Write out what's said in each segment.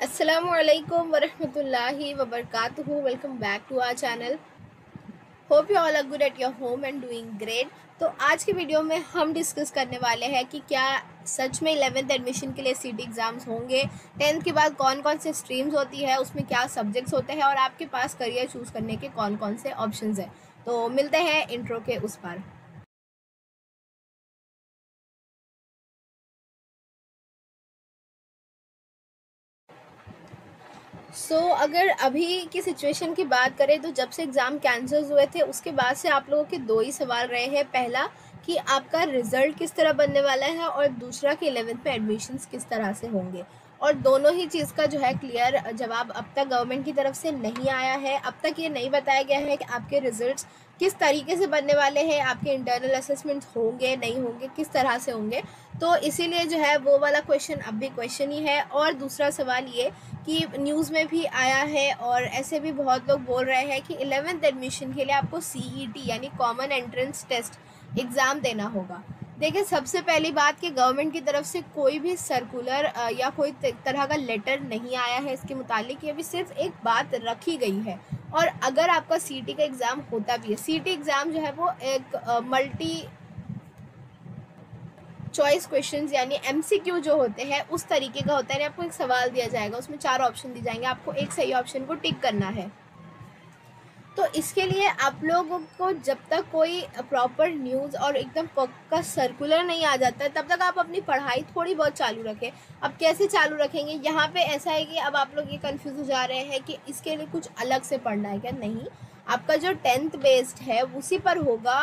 Assalamualaikum warahmatullahi wabarakatuh. Welcome back to our channel. Hope you all are good at your home and doing great. तो आज के video में हम discuss करने वाले हैं कि क्या सच में 11th एडमिशन के लिए सीटी एग्ज़ाम्स होंगे, 10th के बाद कौन कौन से स्ट्रीम्स होती है, उसमें क्या सब्जेक्ट्स होते हैं और आपके पास करियर चूज़ करने के कौन कौन से ऑप्शंस हैं। तो मिलते हैं इंट्रो के उस पार। अगर अभी की सिचुएशन की बात करें तो जब से एग्ज़ाम कैंसिल हुए थे उसके बाद से आप लोगों के दो ही सवाल रहे हैं। पहला कि आपका रिज़ल्ट किस तरह बनने वाला है और दूसरा कि 11th में एडमिशन्स किस तरह से होंगे। और दोनों ही चीज़ का जो है क्लियर जवाब अब तक गवर्नमेंट की तरफ से नहीं आया है। अब तक ये नहीं बताया गया है कि आपके रिज़ल्ट्स किस तरीके से बनने वाले हैं, आपके इंटरनल असेसमेंट्स होंगे नहीं होंगे, किस तरह से होंगे। तो इसीलिए जो है वो वाला क्वेश्चन अब भी क्वेश्चन ही है। और दूसरा सवाल ये कि न्यूज़ में भी आया है और ऐसे भी बहुत लोग बोल रहे हैं कि 11th एडमिशन के लिए आपको CET यानी कॉमन एंट्रेंस टेस्ट एग्ज़ाम देना होगा। देखिए, सबसे पहली बात कि गवर्नमेंट की तरफ से कोई भी सर्कुलर या कोई तरह का लेटर नहीं आया है इसके मुतालिक। ये भी सिर्फ एक बात रखी गई है। और अगर आपका CET का एग्ज़ाम होता भी है, CET एग्ज़ाम जो है वो एक मल्टी चॉइस क्वेश्चंस यानी MCQ जो होते हैं उस तरीके का होता है। आपको एक सवाल दिया जाएगा, उसमें 4 ऑप्शन दिए जाएंगे, आपको एक सही ऑप्शन को टिक करना है। तो इसके लिए आप लोगों को जब तक कोई प्रॉपर न्यूज़ और एकदम पक्का सर्कुलर नहीं आ जाता है तब तक आप अपनी पढ़ाई थोड़ी बहुत चालू रखें। अब कैसे चालू रखेंगे, यहाँ पे ऐसा है कि अब आप लोग ये कंफ्यूज हो जा रहे हैं कि इसके लिए कुछ अलग से पढ़ना है क्या। नहीं, आपका जो 10th बेस्ड है उसी पर होगा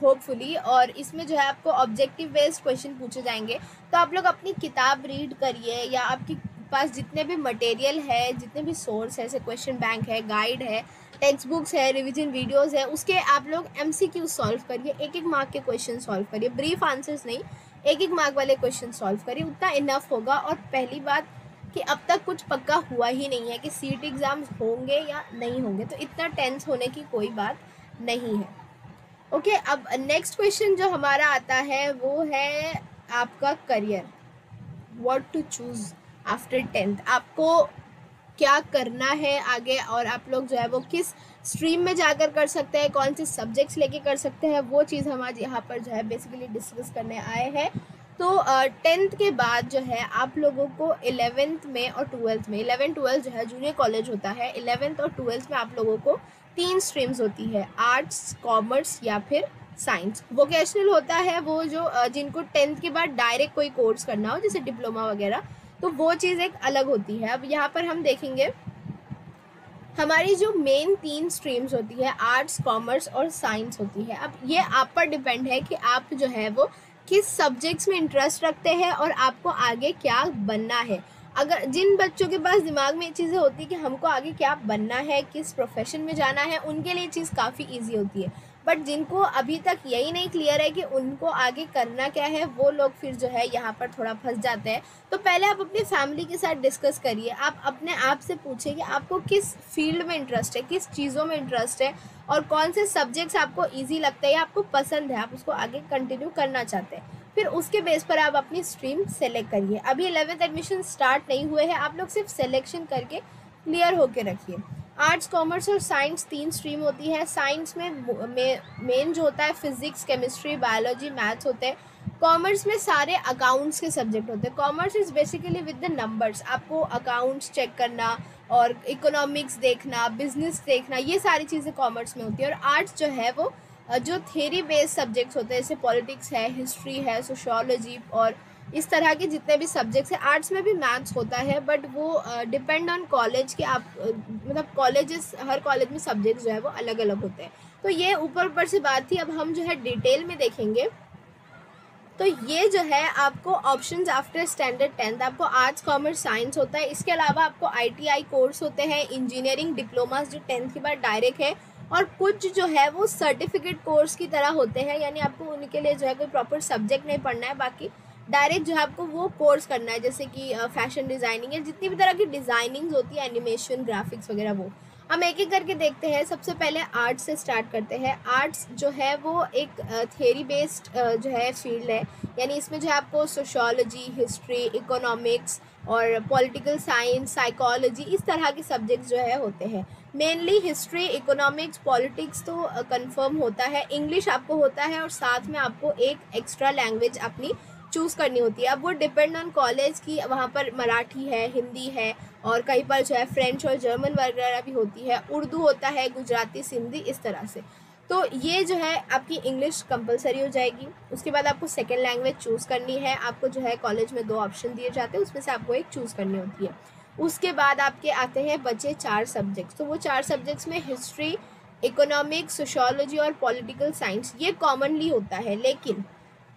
होपफुली। और इसमें जो है आपको ऑब्जेक्टिव बेस्ड क्वेश्चन पूछे जाएंगे। तो आप लोग अपनी किताब रीड करिए या आपके पास जितने भी मटेरियल है, जितने भी सोर्स है, जैसे क्वेश्चन बैंक है, गाइड है, टेक्स्ट बुक्स है, रिवीजन वीडियोस है, उसके आप लोग MCQ सॉल्व करिए। एक एक मार्क के क्वेश्चन सॉल्व करिए, ब्रीफ आंसर्स नहीं, एक एक मार्क वाले क्वेश्चन सॉल्व करिए, उतना इनफ होगा। और पहली बात कि अब तक कुछ पक्का हुआ ही नहीं है कि CET एग्ज़ाम्स होंगे या नहीं होंगे, तो इतना टेंस होने की कोई बात नहीं है। ओके, अब नेक्स्ट क्वेश्चन जो हमारा आता है वो है आपका career, what to choose after 10th। आपको क्या करना है आगे और आप लोग जो है वो किस स्ट्रीम में जाकर कर सकते हैं, कौन से सब्जेक्ट्स लेके कर सकते हैं, वो चीज़ हम आज यहाँ पर जो है बेसिकली डिस्कस करने आए हैं। तो 10th के बाद जो है आप लोगों को 11th में और 12th में, 11-12 जो है जूनियर कॉलेज होता है, 11th और 12th में आप लोगों को 3 स्ट्रीम्स होती है, आर्ट्स, कॉमर्स या फिर साइंस। वोकेशनल होता है वो जो जिनको 10th के बाद डायरेक्ट कोई कोर्स करना हो जैसे डिप्लोमा वगैरह, तो वो चीज़ एक अलग होती है। अब यहाँ पर हम देखेंगे हमारी जो मेन 3 स्ट्रीम्स होती है, आर्ट्स, कॉमर्स और साइंस होती है। अब ये आप पर डिपेंड है कि आप जो है वो किस सब्जेक्ट्स में इंटरेस्ट रखते हैं और आपको आगे क्या बनना है। अगर जिन बच्चों के पास दिमाग में ये चीज़ें होती है कि हमको आगे क्या बनना है, किस प्रोफेशन में जाना है, उनके लिए चीज़ काफ़ी ईजी होती है। बट जिनको अभी तक यही नहीं क्लियर है कि उनको आगे करना क्या है, वो लोग फिर जो है यहाँ पर थोड़ा फंस जाते हैं। तो पहले आप अपनी फैमिली के साथ डिस्कस करिए, आप अपने आप से पूछिए कि आपको किस फील्ड में इंटरेस्ट है, किस चीज़ों में इंटरेस्ट है और कौन से सब्जेक्ट्स आपको ईजी लगता है या आपको पसंद है, आप उसको आगे कंटिन्यू करना चाहते हैं। फिर उसके बेस पर आप अपनी स्ट्रीम सेलेक्ट करिए। अभी 11th एडमिशन स्टार्ट नहीं हुए हैं, आप लोग सिर्फ सिलेक्शन करके क्लियर होके रखिए। आर्ट्स, कॉमर्स और साइंस 3 स्ट्रीम होती है। साइंस में मेन जो होता है फिजिक्स, केमिस्ट्री, बायोलॉजी, मैथ्स होते हैं। कॉमर्स में सारे अकाउंट्स के सब्जेक्ट होते हैं। Commerce is basically with the numbers, आपको अकाउंट्स चेक करना और इकोनॉमिक्स देखना, बिजनेस देखना, ये सारी चीज़ें कॉमर्स में होती है। और आर्ट्स जो है वो जो थ्योरी बेस्ड सब्जेक्ट्स होते हैं जैसे पॉलिटिक्स है, हिस्ट्री है, सोशियोलॉजी और इस तरह के जितने भी सब्जेक्ट्स हैं। आर्ट्स में भी मैथ्स होता है बट वो डिपेंड ऑन कॉलेज कि आप मतलब कॉलेजेस, हर कॉलेज में सब्जेक्ट्स जो है वो अलग अलग होते हैं। तो ये ऊपर ऊपर से बात थी। अब हम जो है डिटेल में देखेंगे। तो ये जो है आपको ऑप्शंस आफ्टर स्टैंडर्ड 10th, आपको आर्ट्स, कॉमर्स, साइंस होता है। इसके अलावा आपको ITI कोर्स होते हैं, इंजीनियरिंग डिप्लोमास जो 10th के बाद डायरेक्ट है, और कुछ जो है वो सर्टिफिकेट कोर्स की तरह होते हैं, यानी आपको उनके लिए जो है कोई प्रॉपर सब्जेक्ट नहीं पढ़ना है, बाकी डायरेक्ट जो है आपको वो कोर्स करना है, जैसे कि फैशन डिज़ाइनिंग या जितनी भी तरह की डिज़ाइनिंग होती है, एनिमेशन, ग्राफिक्स वगैरह। वो हम एक एक करके देखते हैं। सबसे पहले आर्ट्स से स्टार्ट करते हैं। आर्ट्स जो है वो एक थियरी बेस्ड जो है फील्ड है, यानी इसमें जो है आपको सोशियोलॉजी, हिस्ट्री, इकोनॉमिक्स, और पॉलिटिकल साइंस, साइकोलॉजी, इस तरह के सब्जेक्ट्स जो है होते हैं। मेनली हिस्ट्री, इकोनॉमिक्स, पॉलिटिक्स तो कंफर्म होता है, इंग्लिश आपको होता है और साथ में आपको एक एक्स्ट्रा लैंग्वेज अपनी चूज़ करनी होती है। अब वो डिपेंड ऑन कॉलेज की, वहाँ पर मराठी है, हिंदी है और कहीं पर जो है फ्रेंच और जर्मन वगैरह भी होती है, उर्दू होता है, गुजराती, सिंधी, इस तरह से। तो ये जो है आपकी इंग्लिश कंपलसरी हो जाएगी। उसके बाद आपको सेकेंड लैंग्वेज चूज़ करनी है। आपको जो है कॉलेज में 2 ऑप्शन दिए जाते हैं, उसमें से आपको एक चूज़ करनी होती है। उसके बाद आपके आते हैं बचे 4 सब्जेक्ट्स। तो वो 4 सब्जेक्ट्स में हिस्ट्री, इकोनॉमिक्स, सोशियोलॉजी और पॉलिटिकल साइंस, ये कॉमनली होता है। लेकिन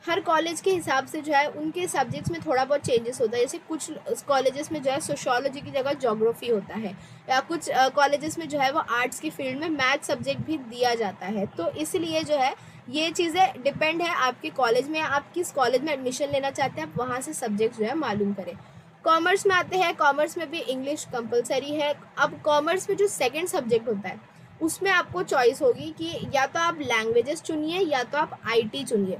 हर कॉलेज के हिसाब से जो है उनके सब्जेक्ट्स में थोड़ा बहुत चेंजेस होता है। जैसे कुछ कॉलेजेस में जो है सोशियोलॉजी की जगह ज्योग्राफी होता है, या कुछ कॉलेजेस में जो है वो आर्ट्स की फील्ड में मैथ सब्जेक्ट भी दिया जाता है। तो इसलिए जो है ये चीज़ें डिपेंड है आपके कॉलेज में, आप किस कॉलेज में एडमिशन लेना चाहते हैं, आप वहाँ से सब्जेक्ट जो है मालूम करें। कॉमर्स में आते हैं, कॉमर्स में भी इंग्लिश कंपलसरी है। अब कॉमर्स में जो सेकेंड सब्जेक्ट होता है उसमें आपको चॉइस होगी कि या तो आप लैंग्वेजेस चुनिए या तो आप IT चुनिए।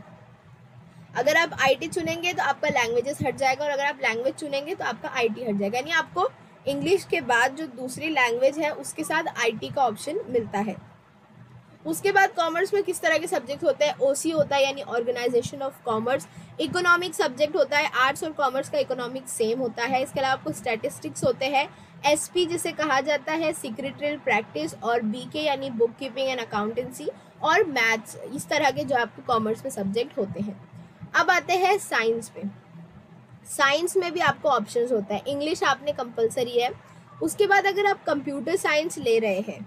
अगर आप IT चुनेंगे तो आपका लैंग्वेजेस हट जाएगा, और अगर आप लैंग्वेज चुनेंगे तो आपका IT हट जाएगा। यानी आपको इंग्लिश के बाद जो दूसरी लैंग्वेज है उसके साथ IT का ऑप्शन मिलता है। उसके बाद कॉमर्स में किस तरह के सब्जेक्ट होते हैं, OC होता है यानी organisation of commerce, economic subject होता है, आर्ट्स और कॉमर्स का इकोनॉमिक सेम होता है। इसके अलावा आपको स्टैटिस्टिक्स होते हैं, SP जिसे कहा जाता है सेक्रेटरियल प्रैक्टिस, और BK यानी बुक कीपिंग एंड अकाउंटेंसी, और मैथ्स, इस तरह के जो आपको कॉमर्स में सब्जेक्ट होते हैं। अब आते हैं साइंस पे। साइंस में भी आपको ऑप्शंस होता है, इंग्लिश आपने कंपलसरी है। उसके बाद अगर आप कंप्यूटर साइंस ले रहे हैं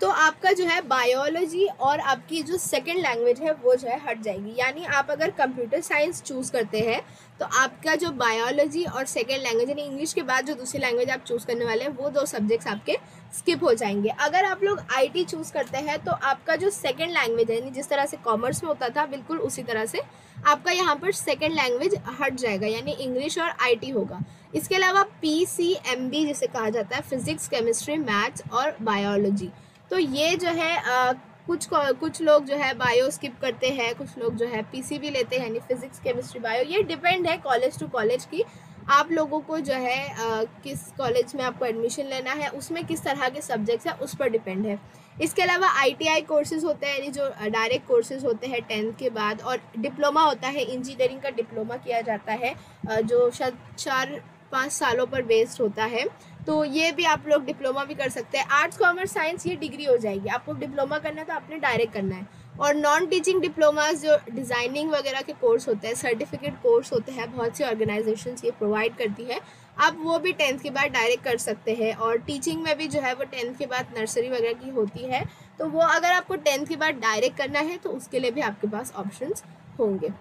तो आपका जो है बायोलॉजी और आपकी जो सेकंड लैंग्वेज है वो जो है हट जाएगी। यानी आप अगर कंप्यूटर साइंस चूज़ करते हैं तो आपका जो बायोलॉजी और सेकंड लैंग्वेज यानी इंग्लिश के बाद जो दूसरी लैंग्वेज आप चूज़ करने वाले हैं वो 2 सब्जेक्ट्स आपके स्किप हो जाएंगे। अगर आप लोग IT चूज़ करते हैं तो आपका जो सेकंड लैंग्वेज है, यानी जिस तरह से कॉमर्स में होता था बिल्कुल उसी तरह से आपका यहाँ पर सेकेंड लैंग्वेज हट जाएगा, यानी इंग्लिश और IT होगा। इसके अलावा PCMB जिसे कहा जाता है, फिजिक्स, केमिस्ट्री, मैथ्स और बायोलॉजी। तो ये जो है कुछ लोग जो है बायो स्किप करते हैं, कुछ लोग जो है PCB लेते हैं, यानी फिजिक्स, केमिस्ट्री, बायो। ये डिपेंड है कॉलेज टू कॉलेज की, आप लोगों को जो है किस कॉलेज में आपको एडमिशन लेना है, उसमें किस तरह के सब्जेक्ट्स हैं उस पर डिपेंड है। इसके अलावा ITI कोर्सेज होते हैं, यानी जो डायरेक्ट कोर्सेज होते हैं 10th के बाद, और डिप्लोमा होता है, इंजीनियरिंग का डिप्लोमा किया जाता है जो शायद 4-5 सालों पर बेस्ड होता है। तो ये भी आप लोग डिप्लोमा भी कर सकते हैं। आर्ट्स, कॉमर्स, साइंस ये डिग्री हो जाएगी। आपको डिप्लोमा करना है तो आपने डायरेक्ट करना है। और नॉन टीचिंग डिप्लोमास जो डिज़ाइनिंग वगैरह के कोर्स होते हैं, सर्टिफिकेट कोर्स होते हैं, बहुत सी ऑर्गेनाइजेशंस ये प्रोवाइड करती है, आप वो भी 10th के बाद डायरेक्ट कर सकते हैं। और टीचिंग में भी जो है वो 10th के बाद नर्सरी वगैरह की होती है, तो वो अगर आपको 10th के बाद डायरेक्ट करना है तो उसके लिए भी आपके पास ऑप्शंस होंगे।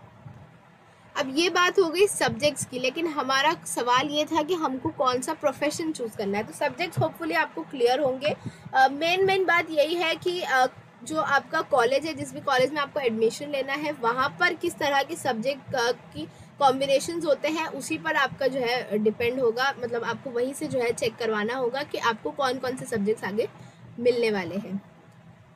अब ये बात हो गई सब्जेक्ट्स की, लेकिन हमारा सवाल ये था कि हमको कौन सा प्रोफेशन चूज़ करना है। तो सब्जेक्ट्स होपफुली आपको क्लियर होंगे। मेन बात यही है कि जो आपका कॉलेज है, जिस भी कॉलेज में आपको एडमिशन लेना है, वहाँ पर किस तरह के सब्जेक्ट की कॉम्बिनेशंस होते हैं उसी पर आपका जो है डिपेंड होगा। मतलब आपको वहीं से जो है चेक करवाना होगा कि आपको कौन कौन से सब्जेक्ट्स आगे मिलने वाले हैं।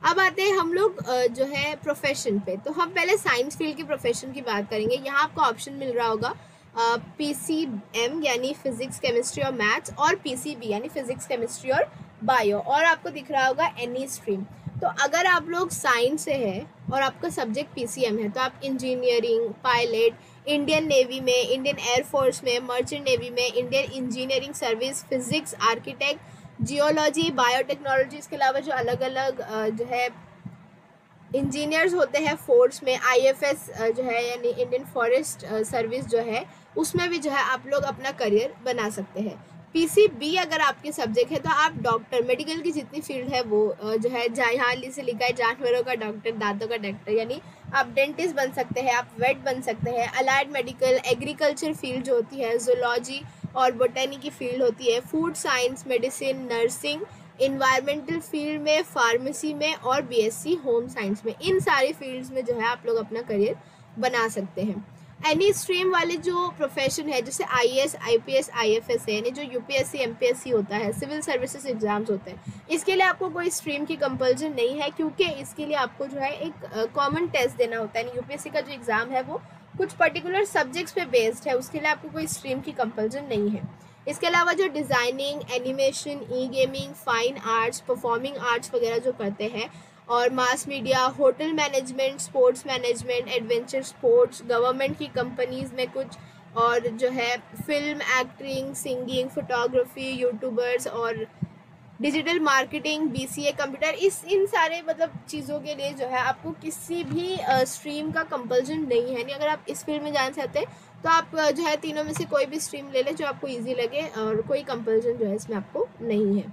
अब आते हैं हम लोग जो है प्रोफेशन पे। तो हम पहले साइंस फील्ड के प्रोफेशन की बात करेंगे। यहाँ आपको ऑप्शन मिल रहा होगा PCM यानी फिजिक्स, केमिस्ट्री और मैथ्स, और PCB यानी फिजिक्स, केमिस्ट्री और बायो, और आपको दिख रहा होगा एनी स्ट्रीम। तो अगर आप लोग साइंस से है और आपका सब्जेक्ट PCM है तो आप इंजीनियरिंग, पायलट, इंडियन नेवी में, इंडियन एयरफोर्स में, मर्चेंट नेवी में, Indian engineering service, physics, architect, geology, biotechnology, इसके अलावा जो अलग अलग जो है इंजीनियर्स होते हैं फोर्स में, IFS जो है यानी इंडियन फॉरेस्ट सर्विस जो है, उसमें भी जो है आप लोग अपना करियर बना सकते हैं। PCB अगर आपके सब्जेक्ट है तो आप डॉक्टर, मेडिकल की जितनी फील्ड है वो जो है यहाँ से लिखा है जानवरों का डॉक्टर, दांतों का डॉक्टर, यानी आप डेंटिस्ट बन सकते हैं, आप वेट बन सकते हैं। अलाइड मेडिकल, एग्रीकल्चर फील्ड जो होती है, जूलॉजी और बोटनी की फील्ड होती है, food science, medicine, nursing, environmental field में, फार्मेसी में, और BSc होम साइंस में, इन सारी फील्ड्स में जो है आप लोग अपना करियर बना सकते हैं। एनी स्ट्रीम वाले जो प्रोफेशन है जैसे IAS, IPS, IFS है, यानी जो UPSC, MPSC होता है, सिविल सर्विसेज एग्जाम्स होते हैं, इसके लिए आपको कोई स्ट्रीम की कंपल्सन नहीं है, क्योंकि इसके लिए आपको जो है एक कॉमन टेस्ट देना होता है। यानी UPSC का जो एग्ज़ाम है वो कुछ पर्टिकुलर सब्जेक्ट्स पे बेस्ड है, उसके लिए आपको कोई स्ट्रीम की कंपल्सन नहीं है। इसके अलावा जो designing, animation, e gaming, fine arts, performing arts वगैरह जो करते हैं, और mass media, hotel management, sports management, adventure sports, government की कंपनीज़ में कुछ, और जो है film, acting, singing, photography, YouTubers और डिजिटल मार्केटिंग, बीसीए कंप्यूटर, इन सारे मतलब चीज़ों के लिए जो है आपको किसी भी स्ट्रीम का कंपल्सन नहीं है। नहीं, अगर आप इस फील्ड में जाना चाहते हैं तो आप जो है तीनों में से कोई भी स्ट्रीम ले लें जो आपको इजी लगे, और कोई कंपल्सन जो है इसमें आपको नहीं है।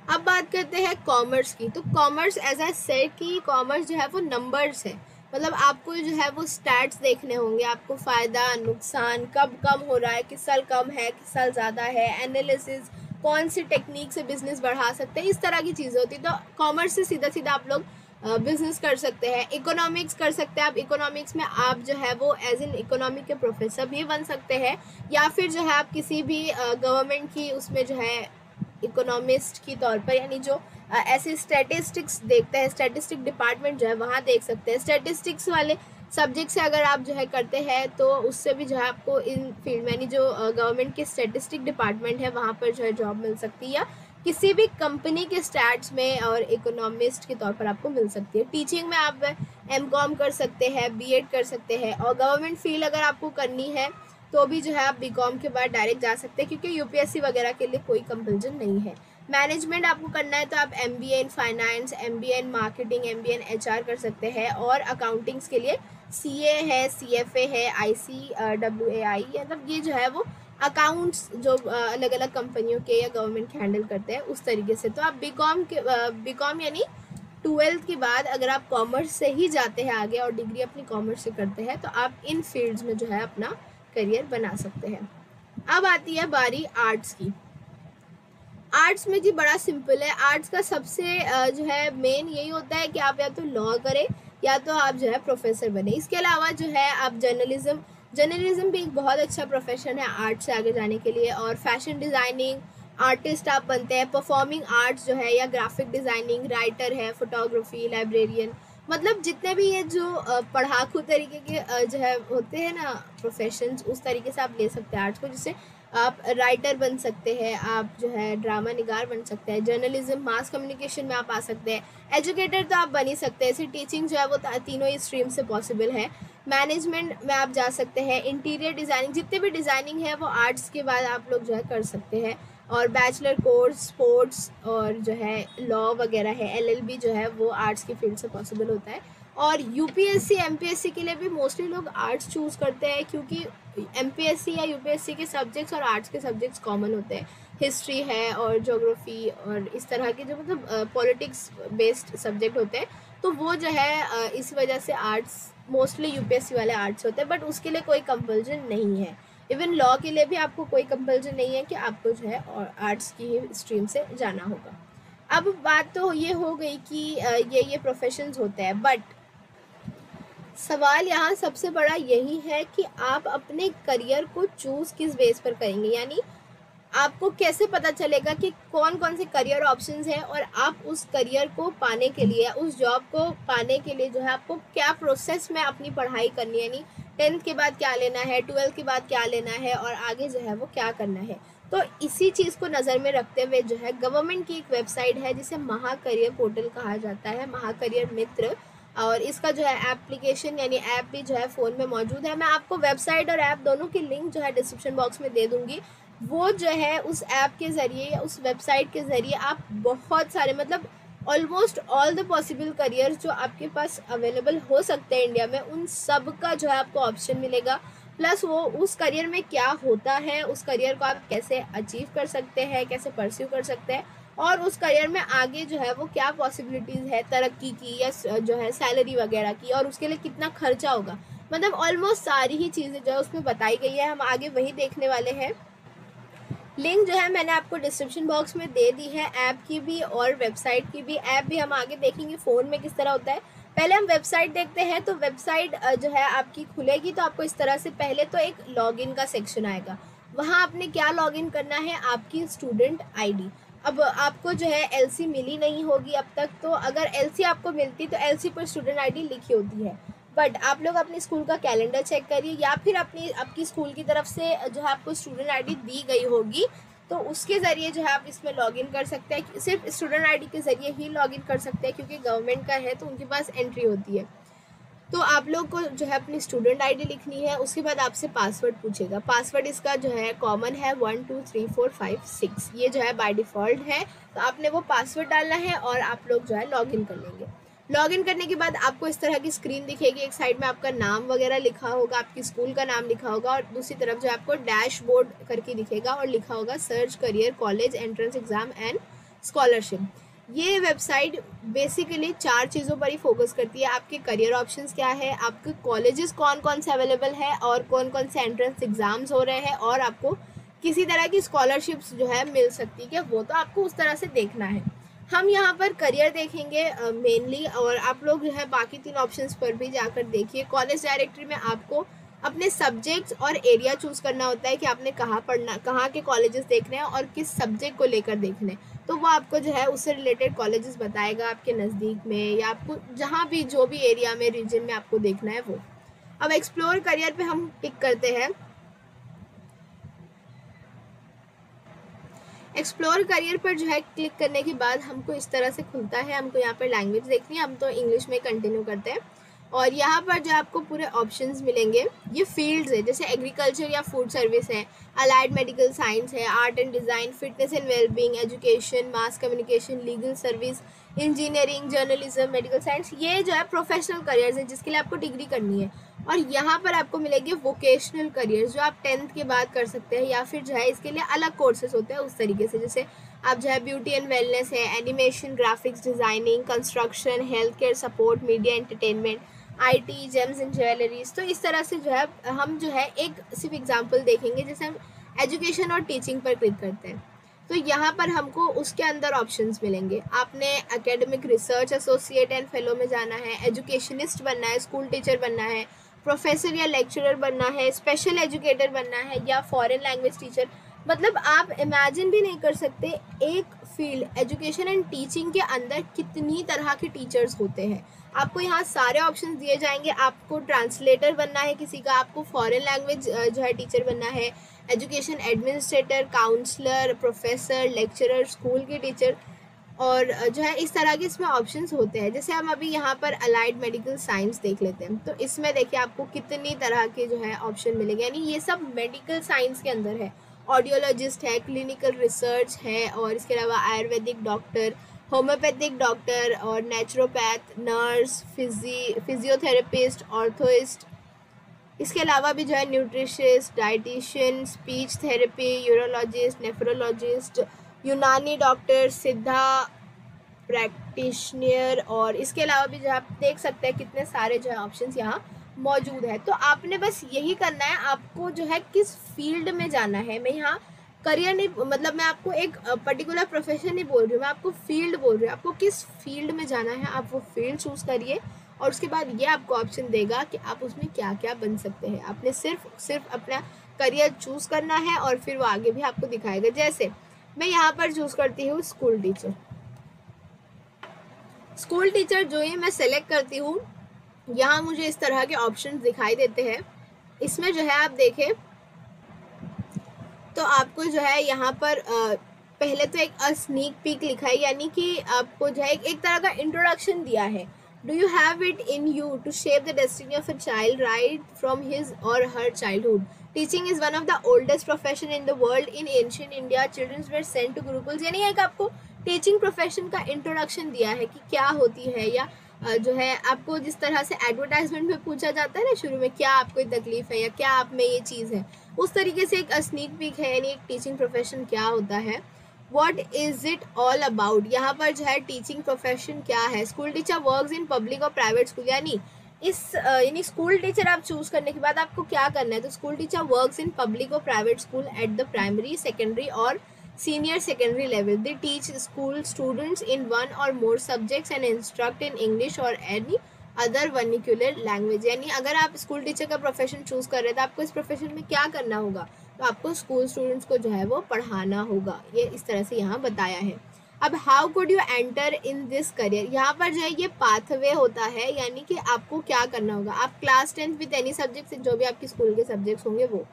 अब बात करते हैं कॉमर्स की। तो कॉमर्स, एज आई सेड कि कॉमर्स जो है वो नंबर्स है, मतलब आपको जो है वो स्टैट्स देखने होंगे, आपको फ़ायदा नुकसान, कब कम हो रहा है, किस साल कम है, किस साल ज़्यादा है, एनालिसिस, कौन सी टेक्निक से बिजनेस बढ़ा सकते हैं, इस तरह की चीज़ें होती है। तो कॉमर्स से सीधा सीधा आप लोग बिजनेस कर सकते हैं। इकोनॉमिक्स कर सकते हैं आप, इकोनॉमिक्स में आप जो है वो एज इन इकोनॉमिक के प्रोफेसर भी बन सकते हैं, या फिर जो है आप किसी भी गवर्नमेंट की उसमें जो है इकोनॉमिस्ट की तौर पर, यानी जो ऐसे स्टैटिस्टिक्स देखते हैं, स्टैटिस्टिक डिपार्टमेंट जो है वहाँ देख सकते हैं। स्टैटिस्टिक्स वाले सब्जेक्ट से अगर आप जो है करते हैं तो उससे भी जो है आपको इन फील्ड में, यानी जो गवर्नमेंट के स्टैटिस्टिक डिपार्टमेंट है वहाँ पर जो है जॉब मिल सकती है, या किसी भी कंपनी के स्टैट्स में और इकोनॉमिस्ट के तौर पर आपको मिल सकती है। टीचिंग में आप एमकॉम कर सकते हैं, बीएड कर सकते हैं, और गवर्नमेंट फील्ड अगर आपको करनी है तो भी जो है आप बीकॉम के बाद डायरेक्ट जा सकते हैं, क्योंकि यूपीएससी वगैरह के लिए कोई कंपल्सन नहीं है। मैनेजमेंट आपको करना है तो आप MBA in finance, MBA in marketing, MBA in HR कर सकते हैं, और अकाउंटिंग्स के लिए सीए है, सीएफए है, आईसीडब्ल्यूएआई, मतलब ये जो है वो अकाउंट्स जो अलग अलग कंपनियों के या गवर्नमेंट के हैंडल करते हैं उस तरीके से। तो आप बीकॉम यानी 12th के बाद अगर आप कॉमर्स से ही जाते हैं आगे और डिग्री अपनी कॉमर्स से करते हैं तो आप इन फील्ड्स में जो है अपना करियर बना सकते हैं। अब आती है बारी आर्ट्स की। आर्ट्स में जी बड़ा सिंपल है। आर्ट्स का सबसे जो है मेन यही होता है कि आप या तो लॉ करें या तो आप जो है प्रोफेसर बने। इसके अलावा जो है आप जर्नलिज्म भी एक बहुत अच्छा प्रोफेशन है आर्ट्स से आगे जाने के लिए, और फैशन डिज़ाइनिंग आर्टिस्ट आप बनते हैं, परफॉर्मिंग आर्ट्स जो है, या ग्राफिक डिज़ाइनिंग, राइटर है, फोटोग्राफी, लाइब्रेरियन, मतलब जितने भी ये जो पढ़ाकू तरीके के जो है होते हैं ना प्रोफेशंस, उस तरीके से आप ले सकते हैं आर्ट्स को, जिससे आप राइटर बन सकते हैं, आप जो है ड्रामा निगार बन सकते हैं, जर्नलिज्म, मास कम्युनिकेशन में आप आ सकते हैं, एजुकेटर तो आप बन ही सकते हैं, ऐसे टीचिंग जो है वो तीनों ही स्ट्रीम से पॉसिबल है। मैनेजमेंट में आप जा सकते हैं, इंटीरियर डिज़ाइनिंग, जितने भी डिज़ाइनिंग है वो आर्ट्स के बाद आप लोग जो है कर सकते हैं, और बैचलर कोर्स स्पोर्ट्स और जो है लॉ वगैरह है, एलएलबी जो है वो आर्ट्स की फील्ड से पॉसिबल होता है। और यूपीएससी एमपीएससी के लिए भी मोस्टली लोग आर्ट्स चूज़ करते हैं, क्योंकि एमपीएससी या यूपीएससी के सब्जेक्ट्स और आर्ट्स के सब्जेक्ट्स कॉमन होते हैं, हिस्ट्री है और ज्योग्राफी और इस तरह के जो मतलब पॉलिटिक्स बेस्ड सब्जेक्ट होते हैं, तो वो जो है इस वजह से आर्ट्स मोस्टली यूपीएससी वाले आर्ट्स होते हैं, बट उसके लिए कोई कंपल्सन नहीं है। इवन लॉ के लिए भी आपको कोई कंपल्सन नहीं है कि आपको जो है और आर्ट्स की ही स्ट्रीम से जाना होगा। अब बात तो ये हो गई कि ये प्रोफेशंस होते हैं, बट सवाल यहाँ सबसे बड़ा यही है कि आप अपने करियर को चूज़ किस बेस पर करेंगे, यानी आपको कैसे पता चलेगा कि कौन कौन से करियर ऑप्शंस हैं, और आप उस करियर को पाने के लिए, उस जॉब को पाने के लिए जो है आपको क्या प्रोसेस में अपनी पढ़ाई करनी है, यानी 10th के बाद क्या लेना है, 12th के बाद क्या लेना है, और आगे जो है वो क्या करना है। तो इसी चीज़ को नज़र में रखते हुए जो है गवर्नमेंट की एक वेबसाइट है जिसे महाकरियर पोर्टल कहा जाता है, महाकरियर मित्र, और इसका जो है एप्लीकेशन यानी ऐप भी जो है फ़ोन में मौजूद है। मैं आपको वेबसाइट और ऐप दोनों की लिंक जो है डिस्क्रिप्शन बॉक्स में दे दूँगी। वो जो है उस ऐप के ज़रिए या उस वेबसाइट के ज़रिए आप बहुत सारे मतलब almost all the possible career जो आपके पास अवेलेबल हो सकते हैं इंडिया में, उन सब का जो है आपको ऑप्शन मिलेगा। प्लस वो उस करियर में क्या होता है, उस करियर को आप कैसे अचीव कर सकते हैं, कैसे परस्यू कर सकते हैं, और उस करियर में आगे जो है वो क्या पॉसिबिलिटीज़ है तरक्की की या जो है सैलरी वगैरह की, और उसके लिए कितना खर्चा होगा, मतलब ऑलमोस्ट सारी ही चीज़ें जो है उसमें बताई गई है। हम आगे वही देखने वाले हैं। लिंक जो है मैंने आपको डिस्क्रिप्शन बॉक्स में दे दी है, ऐप की भी और वेबसाइट की भी। ऐप भी हम आगे देखेंगे फ़ोन में किस तरह होता है। पहले हम वेबसाइट देखते हैं। तो वेबसाइट जो है आपकी खुलेगी तो आपको इस तरह से पहले तो एक लॉगिन का सेक्शन आएगा। वहाँ आपने क्या लॉगिन करना है, आपकी स्टूडेंट आईडी। अब आपको जो है एलसी मिली नहीं होगी अब तक, तो अगर एलसी आपको मिलती तो एलसी पर स्टूडेंट आईडी लिखी होती है, बट आप लोग अपने स्कूल का कैलेंडर चेक करिए, या फिर आपकी स्कूल की तरफ से जो है आपको स्टूडेंट आईडी दी गई होगी, तो उसके ज़रिए जो है आप इसमें लॉगिन कर सकते हैं। सिर्फ स्टूडेंट आईडी के ज़रिए ही लॉगिन कर सकते हैं, क्योंकि गवर्नमेंट का है तो उनके पास एंट्री होती है। तो आप लोग को जो है अपनी स्टूडेंट आईडी लिखनी है, उसके बाद आपसे पासवर्ड पूछेगा। पासवर्ड इसका जो है कॉमन है 1 2 3 4 5 6, ये जो है बाय डिफ़ॉल्ट है। तो आपने वो पासवर्ड डालना है और आप लोग जो है लॉगिन कर लेंगे। लॉगिन करने के बाद आपको इस तरह की स्क्रीन दिखेगी। एक साइड में आपका नाम वगैरह लिखा होगा, आपकी स्कूल का नाम लिखा होगा, और दूसरी तरफ जो है आपको डैशबोर्ड करके दिखेगा और लिखा होगा search career college entrance exam and scholarship. ये वेबसाइट बेसिकली 4 चीज़ों पर ही फोकस करती है। आपके करियर ऑप्शंस क्या है, आपके कॉलेजेस कौन कौन से अवेलेबल है, और कौन कौन से एंट्रेंस एग्ज़ाम्स हो रहे हैं, और आपको किसी तरह की स्कॉलरशिप्स जो है मिल सकती है, वो तो आपको उस तरह से देखना है। हम यहाँ पर करियर देखेंगे मेनली, और आप लोग जो है बाकी 3 ऑप्शंस पर भी जाकर देखिए। कॉलेज डायरेक्टरी में आपको अपने सब्जेक्ट्स और एरिया चूज़ करना होता है कि आपने कहाँ पढ़ना, कहाँ के कॉलेजेस देखने हैं और किस सब्जेक्ट को लेकर देखने हैं। तो वो आपको जो है उससे रिलेटेड कॉलेजेस बताएगा आपके नज़दीक में, या आपको जहाँ भी जो भी एरिया में रीजन में आपको देखना है वो। अब एक्सप्लोर करियर पे हम टिक करते हैं। एक्सप्लोर करियर पर जो है क्लिक करने के बाद हमको इस तरह से खुलता है। हमको यहाँ पर लैंग्वेज देखनी है, हम तो इंग्लिश में कंटिन्यू करते हैं। और यहाँ पर जो आपको पूरे ऑप्शंस मिलेंगे, ये फील्ड्स है, जैसे एग्रीकल्चर या फूड सर्विस है, अलाइड मेडिकल साइंस है, art and design, fitness and wellbeing, education, mass communication, legal service, engineering, journalism, medical science. ये जो है प्रोफेशनल करियर्स है जिसके लिए आपको डिग्री करनी है। और यहाँ पर आपको मिलेंगे वोकेशनल करियर्स, जो आप 10th के बाद कर सकते हैं, या फिर जो है इसके लिए अलग कोर्सेज होते हैं उस तरीके से। जैसे आप जो है ब्यूटी एंड वेलनेस है, animation, graphics designing, construction, health care support, media entertainment, IT, James and jewelleries. तो इस तरह से जो है हम जो है एक सिर्फ एग्जांपल देखेंगे। जैसे हम एजुकेशन और टीचिंग पर क्लिक करते हैं, तो यहाँ पर हमको उसके अंदर ऑप्शंस मिलेंगे। आपने academic research associate and fellow में जाना है, एजुकेशनिस्ट बनना है, स्कूल टीचर बनना है, प्रोफेसर या लेक्चरर बनना है, स्पेशल एजुकेटर बनना है, या फॉरेन लैंग्वेज टीचर। मतलब आप इमेजिन भी नहीं कर सकते एक फील्ड एजुकेशन एंड टीचिंग के अंदर कितनी तरह के टीचर्स होते हैं। आपको यहाँ सारे ऑप्शंस दिए जाएंगे। आपको ट्रांसलेटर बनना है किसी का, आपको फॉरेन लैंग्वेज जो है टीचर बनना है, education administrator, counsellor, professor, lecturer, school के टीचर, और जो है इस तरह के इसमें ऑप्शंस होते हैं। जैसे हम अभी यहाँ पर अलाइड मेडिकल साइंस देख लेते हैं, तो इसमें देखिए आपको कितनी तरह के जो है ऑप्शन मिलेंगे, यानी ये सब मेडिकल साइंस के अंदर है। ऑडियोलॉजिस्ट है, क्लिनिकल रिसर्च है, और इसके अलावा आयुर्वेदिक डॉक्टर, होम्योपैथिक डॉक्टर, और नेचुरोपैथ, नर्स, फिजियोथेरेपिस्ट, ऑर्थोइस्ट। इसके अलावा भी जो है nutritionist, dietitian, speech therapy, urologist, nephrologist, Unani doctor, Siddha practitioner, और इसके अलावा भी जो आप देख सकते हैं कितने सारे जो है ऑप्शंस यहाँ मौजूद है। तो आपने बस यही करना है, आपको जो है किस फील्ड में जाना है। मैं यहाँ करियर नहीं, मतलब मैं आपको एक पर्टिकुलर प्रोफेशन नहीं बोल रही हूँ, मैं आपको फील्ड बोल रही हूँ। आपको किस फील्ड में जाना है आप वो फील्ड चूज़ करिए, और उसके बाद ये आपको ऑप्शन देगा कि आप उसमें क्या क्या बन सकते हैं। आपने सिर्फ अपना करियर चूज़ करना है, और फिर वो आगे भी आपको दिखाएगा। जैसे मैं यहाँ पर चूज़ करती हूँ स्कूल टीचर। स्कूल टीचर जो ही मैं सेलेक्ट करती हूँ, यहाँ मुझे इस तरह के ऑप्शंस दिखाई देते हैं। इसमें जो है आप देखें तो आपको जो है यहाँ पर पहले तो एक स्नीक पीक लिखा है, यानी कि आपको जो है एक तरह का इंट्रोडक्शन दिया है। Do you have it in you to shape the destiny of a child right from his or her childhood. Teaching is one of the oldest profession in the world. In ancient India children were sent to gurukuls. यानी एक आपको teaching profession का introduction दिया है कि क्या होती है, या जो है आपको जिस तरह से एडवर्टाइजमेंट में पूछा जाता है ना शुरू में, क्या आपको तकलीफ है या क्या आप में ये चीज़ है, उस तरीके से एक स्नीक पीक है, यानी एक टीचिंग प्रोफेशन क्या होता है। What is it all about? यहाँ पर जो है टीचिंग प्रोफेशन क्या है। School teacher works in public और प्राइवेट स्कूल, यानी स्कूल टीचर आप चूज़ करने के बाद आपको क्या करना है। तो school teacher works in public और private school at the primary, secondary और senior secondary level. They teach school students in 1 or more subjects and instruct in English or any other vernacular language. यानी अगर आप school teacher का profession choose कर रहे हैं तो आपको इस प्रोफेशन में क्या करना होगा, तो आपको स्कूल स्टूडेंट्स को जो है वो पढ़ाना होगा। ये इस तरह से यहाँ बताया है। अब how could you enter in this career, यहाँ पर जो है ये पाथवे होता है, यानी कि आपको क्या करना होगा। आप class 10th with any subject, जो भी आपके स्कूल के सब्जेक्ट्स होंगे वो,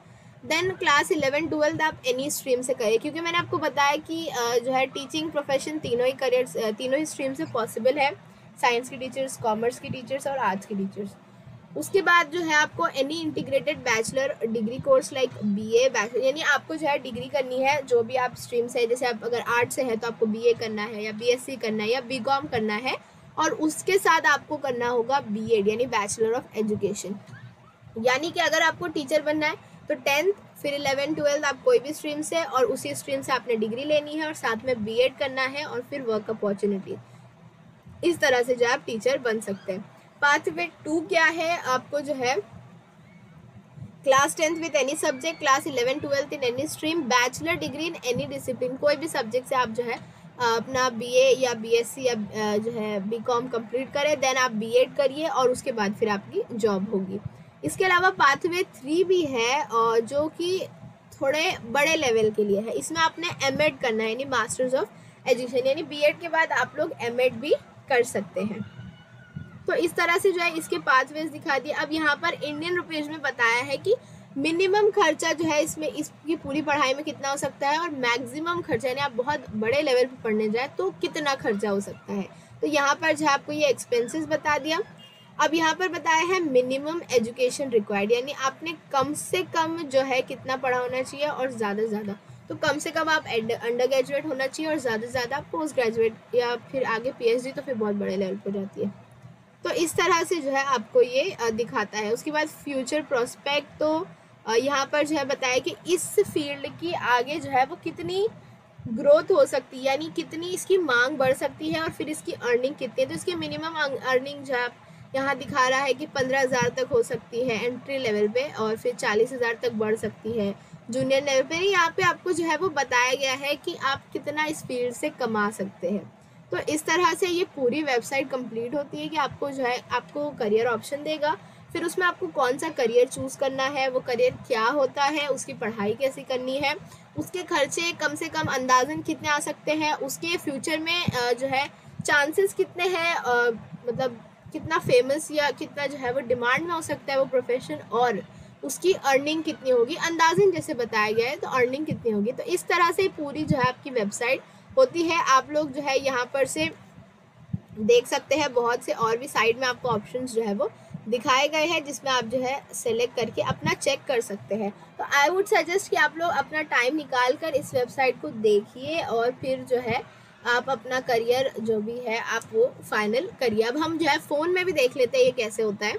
देन क्लास 11 12 आप एनी स्ट्रीम से करिए, क्योंकि मैंने आपको बताया कि जो है टीचिंग प्रोफेशन तीनों ही करियर्स, तीनों ही स्ट्रीम से पॉसिबल है, साइंस की टीचर्स, कॉमर्स की टीचर्स और आर्ट्स की टीचर्स। उसके बाद जो है आपको any integrated bachelor degree course like BA bachelor, यानी आपको जो है डिग्री करनी है जो भी आप स्ट्रीम से है, जैसे आप अगर आर्ट्स से है तो आपको बीए करना है या बीएससी करना है या बीकॉम करना है, और उसके साथ आपको करना होगा बीएड यानी बैचलर ऑफ एजुकेशन। यानी कि अगर आपको टीचर बनना है तो 10th फिर 11 12 आप कोई भी स्ट्रीम से, और उसी स्ट्रीम से आपने डिग्री लेनी है और साथ में बीएड करना है और फिर वर्क अपॉर्चुनिटी, इस तरह से जो आप टीचर बन सकते हैं। पाथवे 2 क्या है, आपको जो है class 10th with any subject, class 11 12 in any stream, bachelor degree in any discipline, कोई भी सब्जेक्ट से आप जो है अपना बीए या बीएससी या जो है बीकॉम कंप्लीट करें, देन आप बीएड करिए और उसके बाद फिर आपकी जॉब होगी। इसके अलावा पाथवे 3 भी है और जो कि थोड़े बड़े लेवल के लिए है, इसमें आपने एमएड करना है यानी मास्टर्स ऑफ एजुकेशन, यानी बीएड के बाद आप लोग एमएड भी कर सकते हैं। तो इस तरह से जो है इसके पाथवेज दिखा दिए। अब यहाँ पर इंडियन रुपीज में बताया है कि मिनिमम खर्चा जो है इसमें इसकी पूरी पढ़ाई में कितना हो सकता है, और मैक्सिमम खर्चा यानी आप बहुत बड़े लेवल पर पढ़ने जाए तो कितना खर्चा हो सकता है। तो यहाँ पर जो है आपको ये एक्सपेंसेस बता दिया। अब यहाँ पर बताया है मिनिमम एजुकेशन रिक्वायर्ड, यानी आपने कम से कम जो है कितना पढ़ा होना चाहिए और ज़्यादा से ज़्यादा, तो कम से कम आप अंडर ग्रेजुएट होना चाहिए और ज़्यादा से ज़्यादा पोस्ट ग्रेजुएट या फिर आगे पीएचडी, तो फिर बहुत बड़े लेवल पर जाती है। तो इस तरह से जो है आपको ये दिखाता है। उसके बाद फ्यूचर प्रोस्पेक्ट, तो यहाँ पर जो है बताया कि इस फील्ड की आगे जो है वो कितनी ग्रोथ हो सकती है, यानी कितनी इसकी मांग बढ़ सकती है और फिर इसकी अर्निंग कितनी है। तो इसकी मिनिमम अर्निंग जो है यहाँ दिखा रहा है कि 15,000 तक हो सकती है एंट्री लेवल पे, और फिर 40,000 तक बढ़ सकती है जूनियर लेवल पे। यहाँ पे आपको जो है वो बताया गया है कि आप कितना इस फील्ड से कमा सकते हैं। तो इस तरह से ये पूरी वेबसाइट कंप्लीट होती है कि आपको जो है आपको करियर ऑप्शन देगा, फिर उसमें आपको कौन सा करियर चूज़ करना है, वो करियर क्या होता है, उसकी पढ़ाई कैसे करनी है, उसके खर्चे कम से कम अंदाजन कितने आ सकते हैं, उसके फ्यूचर में जो है चांसेस कितने हैं, मतलब कितना फेमस या कितना जो है वो डिमांड में हो सकता है वो प्रोफेशन, और उसकी अर्निंग कितनी होगी, अंदाजन जैसे बताया गया है तो अर्निंग कितनी होगी। तो इस तरह से पूरी जो है आपकी वेबसाइट होती है। आप लोग जो है यहाँ पर से देख सकते हैं, बहुत से और भी साइड में आपको ऑप्शंस जो है वो दिखाए गए हैं जिसमें आप जो है सेलेक्ट करके अपना चेक कर सकते हैं। तो आई वुड सजेस्ट कि आप लोग अपना टाइम निकाल कर इस वेबसाइट को देखिए और फिर जो है आप अपना करियर जो भी है आप वो फाइनल करिए। अब हम जो है फ़ोन में भी देख लेते हैं ये कैसे होता है।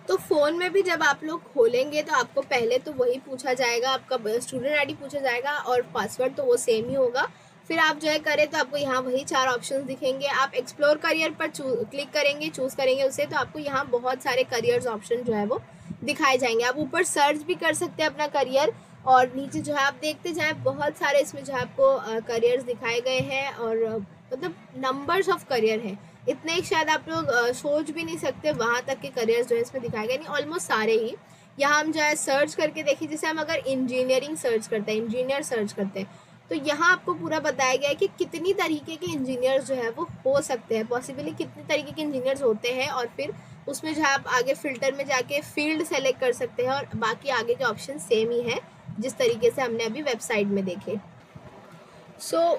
तो फ़ोन में भी जब आप लोग खोलेंगे तो आपको पहले तो वही पूछा जाएगा, आपका स्टूडेंट आईडी पूछा जाएगा और पासवर्ड तो वो सेम ही होगा। फिर आप जो है करें तो आपको यहाँ वही 4 ऑप्शंस दिखेंगे। आप एक्सप्लोर करियर पर क्लिक करेंगे, चूज़ करेंगे उसे, तो आपको यहाँ बहुत सारे करियर्स ऑप्शन जो है वो दिखाए जाएंगे। आप ऊपर सर्च भी कर सकते हैं अपना करियर, और नीचे जो है आप देखते जाएँ बहुत सारे इसमें जो है आपको करियर्स दिखाए गए हैं, और मतलब नंबर्स ऑफ करियर हैं, इतने शायद आप लोग सोच भी नहीं सकते वहाँ तक के करियर्स जो है इसमें दिखाए गए, नहीं ऑलमोस्ट सारे ही। यहाँ हम जो है सर्च करके देखिए, जैसे हम अगर इंजीनियरिंग सर्च करते हैं, इंजीनियर सर्च करते हैं, तो यहाँ आपको पूरा बताया गया है कि कितनी तरीके के इंजीनियर्स जो है वो हो सकते हैं, पॉसिबली कितने तरीके के इंजीनियर्स होते हैं, और फिर उसमें जो है आप आगे फ़िल्टर में जाके फील्ड सेलेक्ट कर सकते हैं, और बाकी आगे के ऑप्शन सेम ही हैं जिस तरीके से हमने अभी वेबसाइट में देखे।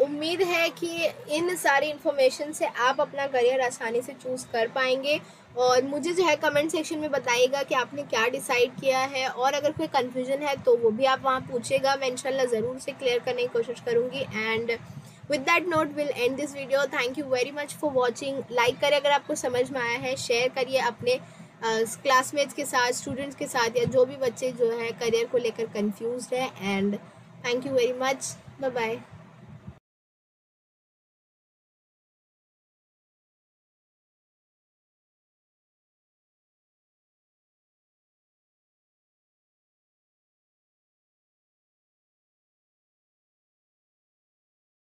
उम्मीद है कि इन सारी इन्फॉर्मेशन से आप अपना करियर आसानी से चूज़ कर पाएंगे, और मुझे जो है कमेंट सेक्शन में बताइएगा कि आपने क्या डिसाइड किया है, और अगर कोई कन्फ्यूजन है तो वो भी आप वहाँ पूछेगा, मैं इंशाल्लाह ज़रूर से क्लियर करने की कोशिश करूँगी। And with that note will and this video. Thank you very much for watching. Like करें अगर आपको समझ में आया है, शेयर करिए अपने क्लासमेट्स के साथ, स्टूडेंट्स के साथ, या जो भी बच्चे जो है करियर को लेकर कन्फ्यूज है। And thank you very much, bye bye.